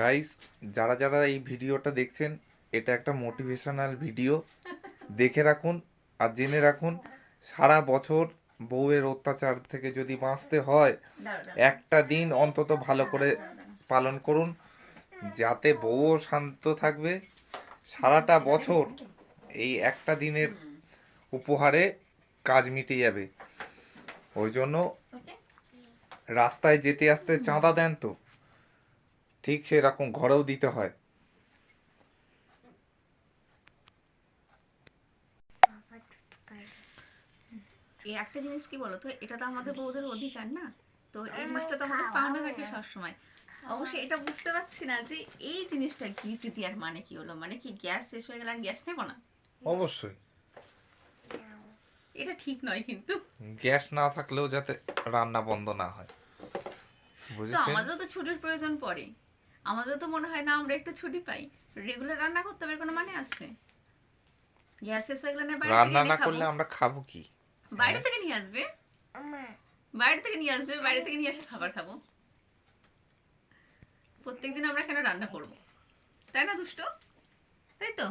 Guys, যারা যারা এই ভিডিওটা দেখছেন, এটা একটা মোটিভেশনাল ভিডিও। দেখে রাখুন আর জেনে রাখুন, সারা বছর বউয়ের অত্যাচার থেকে যদি বাঁচতে হয়, একটা দিন অন্তত ভালো করে পালন করুন, যাতে বউও শান্ত থাকবে। সারাটা বছর এই একটা দিনের উপহারে কাজ মিটে যাবে। ওই জন্য রাস্তায় যেতে আসতে চাঁদা দেন তো, ঠিক সেরকম ঘরেও দিতে হয়। এই একটা জিনিস কি বলতো, এটা তো আমাদের বউদের অধিকার না, তো এই জিনিসটা তো আমাদের পাওনা থাকে সবসময়। অবশ্যই এটা বুঝতে পারছি না যে এই জিনিসটা কি তৃতীয়ার মানে কি হলো, মানে কি গ্যাস শেষ হয়ে গেলে আর গ্যাস নেবো না? অবশ্যই এটা ঠিক নয় কিন্তু। গ্যাস না থাকলেও যাতে রান্না বন্ধ না হয়, তো বুঝেছেন? আমাদেরও তো ছুটির প্রয়োজন পড়ে, আমাদেরও তো মনে হয় না আমরা একটু ছুটি পাই। রেগুলার রান্না করতে হবে, কোনো মানে আছে? গ্যাস শেষ হয়ে গেলে না বাইরে থেকে রান্না এনে না খাবো। করলে আমরা খাবো কি? বাইরে হ্যাঁ, থেকে নিয়ে আসবে, বাইরে থেকে নিয়ে আসবে, বাইরে থেকে নিয়ে এসে খাবার খাবো। প্রত্যেকদিন আমরা কেন রান্না করবো, তাই না দুষ্ট? তাই তো।